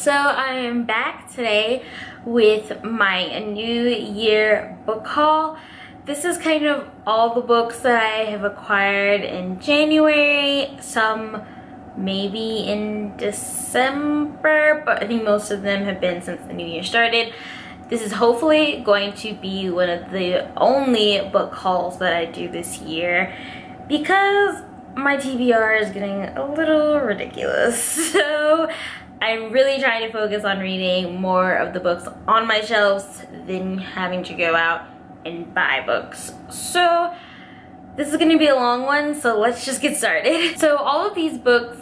So I am back today with my New Year book haul. This is kind of all the books that I have acquired in January, some maybe in December, but I think most of them have been since the new year started. This is hopefully going to be one of the only book hauls that I do this year because my TBR is getting a little ridiculous. So I'm really trying to focus on reading more of the books on my shelves than having to go out and buy books. So this is going to be a long one, so let's just get started. So all of these books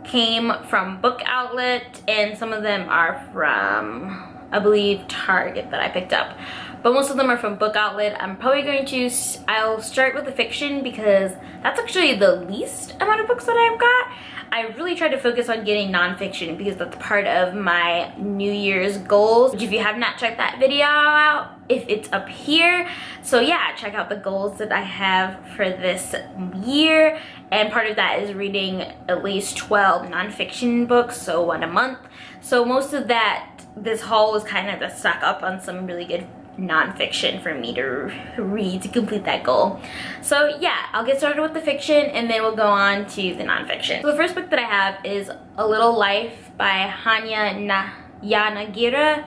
came from Book Outlet, and some of them are from, I believe, Target that I picked up. But most of them are from Book Outlet. I'm probably going to, I'll start with the fiction because that's actually the least amount of books that I've got. I really tried to focus on getting nonfiction because that's part of my New Year's goals. Which if you have not checked that video out, if it's up here. So yeah, check out the goals that I have for this year. And part of that is reading at least 12 nonfiction books, so one a month. So most of that, this haul was kind of to stock up on some really good nonfiction for me to read to complete that goal. So yeah, I'll get started with the fiction and then we'll go on to the nonfiction. So the first book that I have is A Little Life by Hanya Yanagira.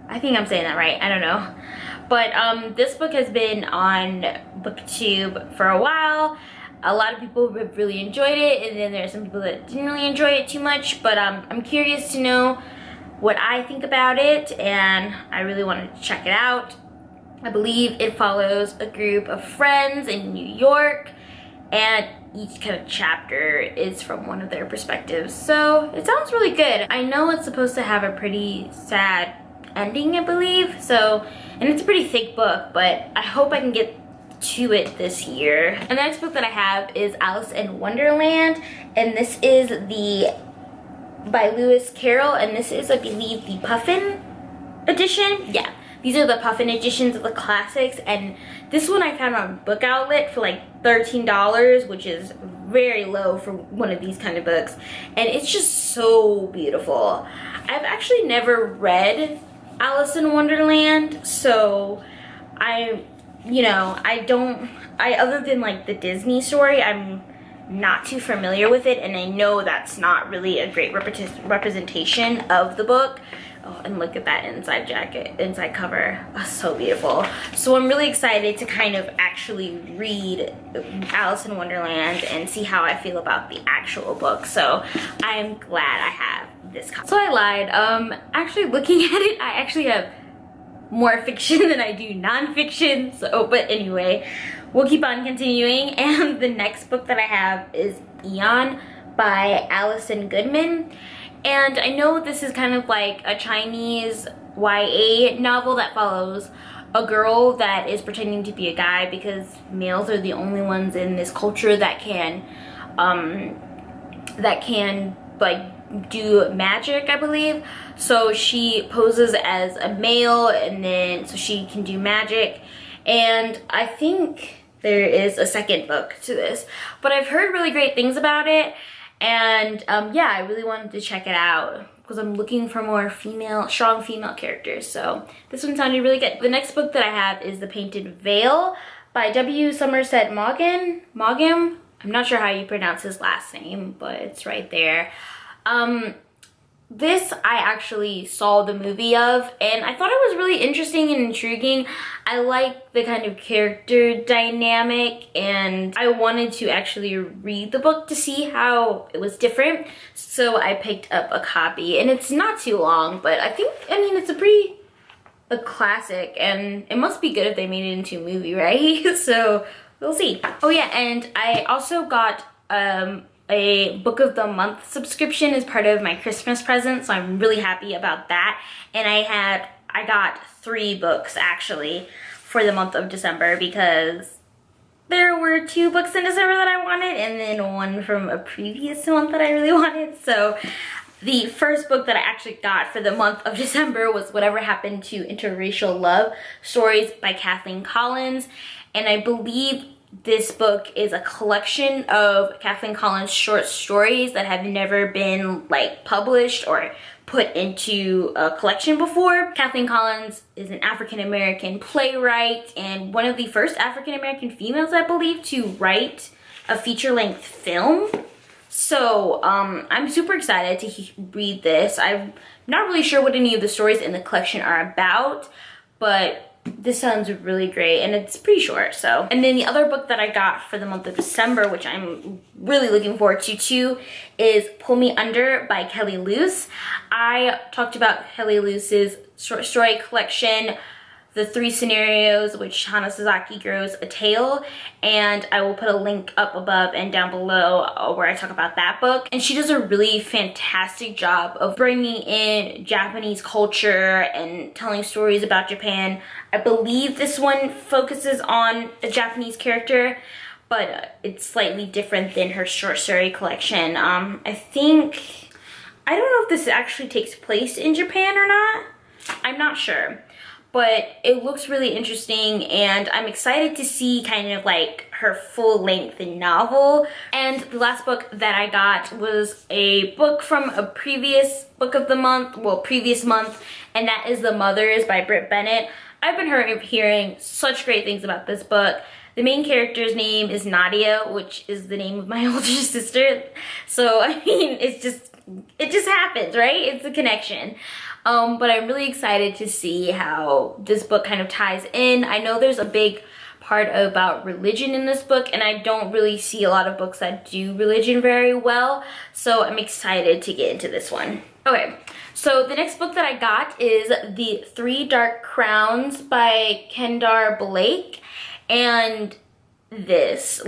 I think I'm saying that right, I don't know. But this book has been on BookTube for a while. A lot of people have really enjoyed it, and then there are some people that didn't really enjoy it too much, but I'm curious to know what I think about it, and I really wanted to check it out. I believe it follows a group of friends in New York, and each kind of chapter is from one of their perspectives. So it sounds really good. I know it's supposed to have a pretty sad ending, I believe. So, and it's a pretty thick book, but I hope I can get to it this year. And the next book that I have is Alice in Wonderland, and this is by Lewis Carroll, and this is, I believe, the Puffin edition. Yeah, these are the Puffin editions of the classics, and this one I found on Book Outlet for like $13, which is very low for one of these kind of books, and it's just so beautiful. I've actually never read Alice in Wonderland, so other than like the Disney story, I'm not too familiar with it, and I know that's not really a great representation of the book. Oh, and look at that inside cover. Oh, so beautiful. So I'm really excited to kind of actually read Alice in Wonderland and see how I feel about the actual book. So I'm glad I have this copy. So I lied. Actually looking at it, I actually have more fiction than I do nonfiction. So, but anyway, we'll keep on continuing. And the next book that I have is Eon by Alison Goodman. And I know this is kind of like a Chinese YA novel that follows a girl that is pretending to be a guy because males are the only ones in this culture that can like do magic, I believe. So she poses as a male, and then so she can do magic. And I think there is a second book to this, but I've heard really great things about it, and yeah, I really wanted to check it out because I'm looking for more strong female characters. So this one sounded really good. The next book that I have is The Painted Veil by W. Somerset Maugham. I'm not sure how you pronounce his last name, but it's right there. This I actually saw the movie of, and I thought it was really interesting and intriguing. I like the kind of character dynamic, and I wanted to actually read the book to see how it was different. So I picked up a copy, and it's not too long, but I mean, it's a classic, and it must be good if they made it into a movie, right? So we'll see. Oh yeah, and I also got, a book of the month subscription as part of my Christmas present, so I'm really happy about that. And I got 3 books actually for the month of December because there were 2 books in December that I wanted, and then one from a previous month that I really wanted. So the first book that I actually got for the month of December was Whatever Happened to Interracial Love, Stories by Kathleen Collins. And I believe this book is a collection of Kathleen Collins' short stories that have never been like published or put into a collection before. Kathleen Collins is an African-American playwright and one of the first African-American females, I believe, to write a feature-length film. So I'm super excited to read this. I'm not really sure what any of the stories in the collection are about, but this sounds really great, and it's pretty short. So, and then the other book that I got for the month of December, which I'm really looking forward to too, is Pull Me Under by Kelly Luce. I talked about Kelly Luce's short story collection, The Three Scenarios, which Hana Sasaki grows a tale, and I will put a link up above and down below where I talk about that book. And she does a really fantastic job of bringing in Japanese culture and telling stories about Japan. I believe this one focuses on a Japanese character, but it's slightly different than her short story collection. I don't know if this actually takes place in Japan or not. I'm not sure. But it looks really interesting, and I'm excited to see kind of like her full-length novel. And the last book that I got was a book from a previous book of the month, previous month, and that is The Mothers by Britt Bennett. I've been hearing such great things about this book. The main character's name is Nadia, which is the name of my older sister. So, I mean, it just happens, right? It's a connection. But I'm really excited to see how this book kind of ties in. I know there's a big part about religion in this book, and I don't really see a lot of books that do religion very well, so I'm excited to get into this one. Okay, so the next book that I got is The Three Dark Crowns by Kendar Blake, and this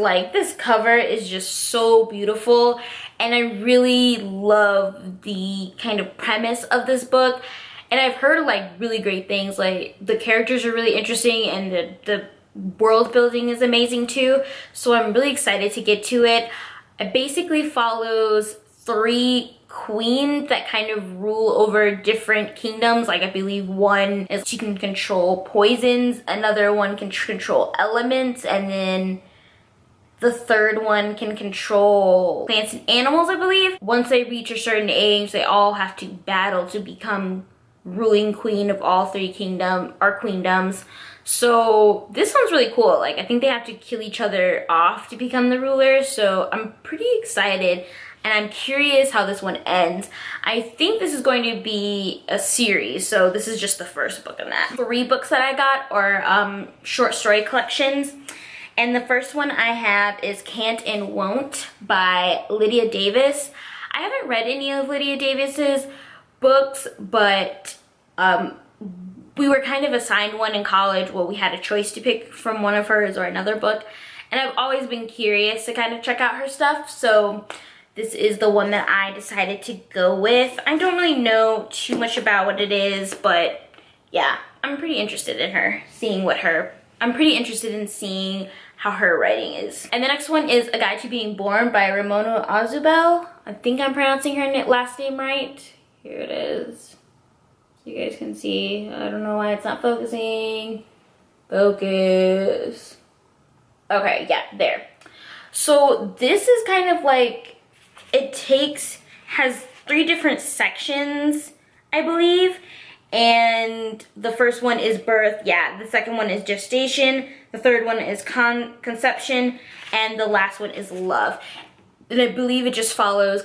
cover is just so beautiful, and I really love the kind of premise of this book. And I've heard like really great things, like the characters are really interesting and the world building is amazing too. So I'm really excited to get to it. It basically follows three queens that kind of rule over different kingdoms. Like I believe one is she can control poisons, another one can control elements, and then the third one can control plants and animals, I believe. Once they reach a certain age, they all have to battle to become ruling queen of all three queendoms. So this sounds really cool. Like I think they have to kill each other off to become the rulers. So I'm pretty excited, and I'm curious how this one ends. I think this is going to be a series, so this is just the first book in that. 3 books that I got are short story collections. And the first one I have is Can't and Won't by Lydia Davis. I haven't read any of Lydia Davis's books, but we were kind of assigned one in college. Well, we had a choice to pick from one of hers or another book. And I've always been curious to kind of check out her stuff. So this is the one that I decided to go with. I don't really know too much about what it is, but yeah, I'm pretty interested in seeing how her writing is. And the next one is A Guide to Being Born by Ramona Azubel. I think I'm pronouncing her last name right. Here it is. So you guys can see. I don't know why it's not focusing. Focus. Okay, yeah, there. So this is kind of like, has 3 different sections, I believe. And the first one is birth, the second one is gestation, the third one is conception, and the last one is love. And I believe it just follows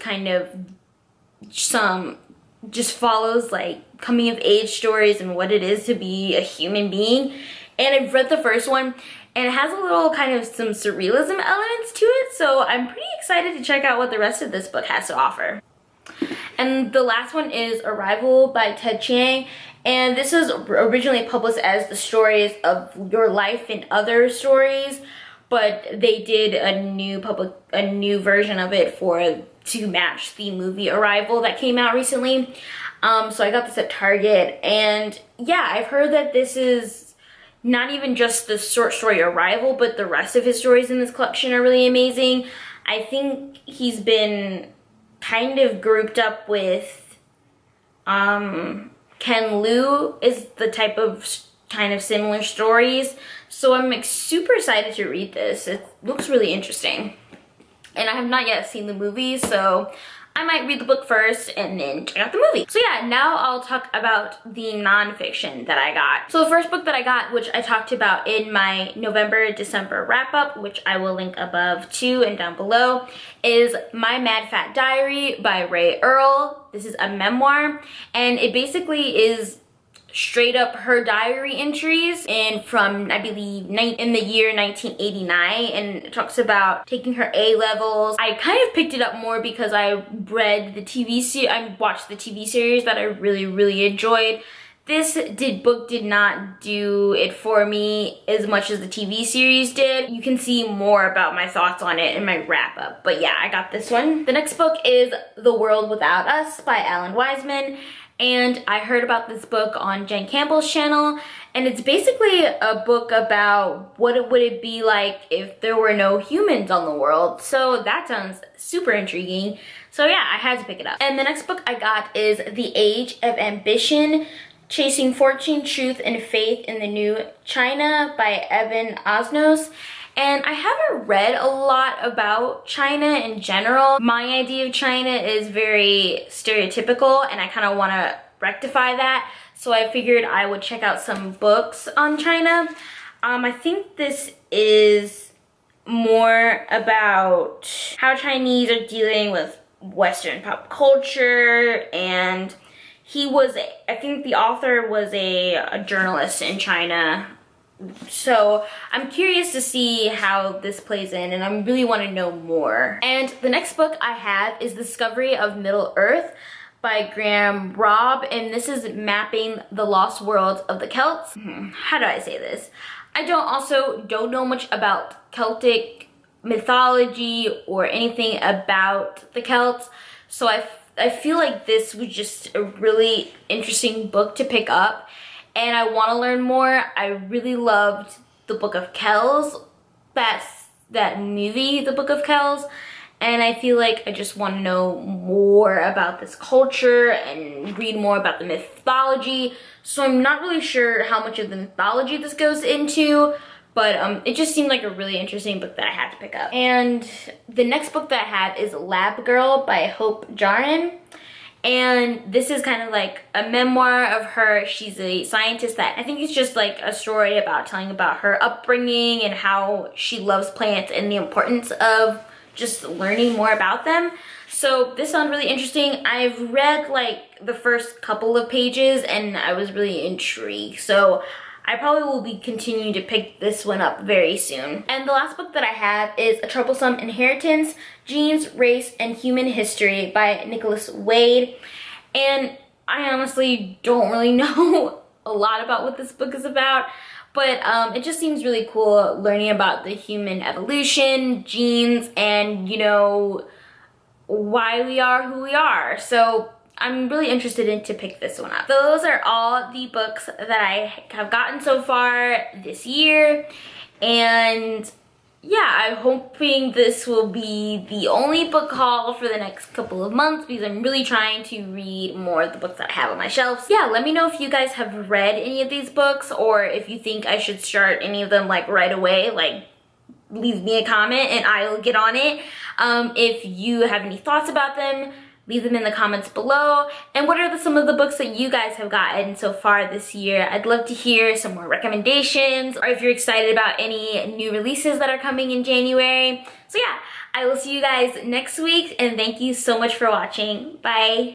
like coming of age stories and what it is to be a human being. And I've read the first one, and it has a little kind of some surrealism elements to it, so I'm pretty excited to check out what the rest of this book has to offer. And the last one is Arrival by Ted Chiang, and this was originally published as the stories of your life and other stories, but they did a new version of it to match the movie Arrival that came out recently. So I got this at Target, and yeah, I've heard that this is not even just the short story Arrival, but the rest of his stories in this collection are really amazing. I think he's been kind of grouped up with Ken Liu is the type of kind of similar stories. So I'm like super excited to read this. It looks really interesting. And I have not yet seen the movie, so I might read the book first and then check out the movie. So yeah, now I'll talk about the nonfiction that I got. So the first book that I got, which I talked about in my November-December wrap-up, which I will link above too and down below, is My Mad Fat Diary by Ray Earl. This is a memoir, and it basically is straight up her diary entries and from, I believe, in the year 1989, and it talks about taking her A-levels. I kind of picked it up more because I read the TV series, I watched the TV series that I really enjoyed. This book did not do it for me as much as the TV series did. You can see more about my thoughts on it in my wrap-up. But yeah, I got this one. The next book is The World Without Us by Alan Wiseman. And I heard about this book on Jen Campbell's channel, and it's basically a book about what would it be like if there were no humans on the world. So that sounds super intriguing. So yeah, I had to pick it up. And the next book I got is The Age of Ambition, Chasing Fortune, Truth, and Faith in the New China by Evan Osnos. And I haven't read a lot about China in general. My idea of China is very stereotypical, and I kind of want to rectify that. So I figured I would check out some books on China. I think this is more about how Chinese are dealing with Western pop culture, and I think the author was a journalist in China. So I'm curious to see how this plays in, and I really want to know more. And the next book I have is Discovery of Middle Earth by Graham Robb, and this is mapping the lost worlds of the Celts. How do I say this? I don't know much about Celtic mythology or anything about the Celts, so I feel like this was just a really interesting book to pick up. And I want to learn more. I really loved the Book of Kells, that movie, The Book of Kells, and I feel like I just want to know more about this culture and read more about the mythology. So I'm not really sure how much of the mythology this goes into, but it just seemed like a really interesting book that I had to pick up. And the next book that I have is Lab Girl by Hope Jahren. And this is kind of like a memoir of her. She's a scientist that I think it's just like a story about telling about her upbringing and how she loves plants and the importance of just learning more about them. So this sounds really interesting. I've read like the first couple of pages and I was really intrigued. So I probably will be continuing to pick this one up very soon. And the last book that I have is A Troublesome Inheritance, Genes, Race, and Human History by Nicholas Wade. And I honestly don't really know a lot about what this book is about, but it just seems really cool learning about the human evolution, genes, and why we are who we are. So I'm really interested to pick this one up. Those are all the books that I have gotten so far this year, and yeah, I'm hoping this will be the only book haul for the next couple of months because I'm really trying to read more of the books that I have on my shelves. Yeah, let me know if you guys have read any of these books or if you think I should start any of them like right away. Like, leave me a comment and I'll get on it. If you have any thoughts about them, leave them in the comments below. And what are some of the books that you guys have gotten so far this year? I'd love to hear some more recommendations, or if you're excited about any new releases that are coming in January. So yeah, I will see you guys next week, and thank you so much for watching. Bye.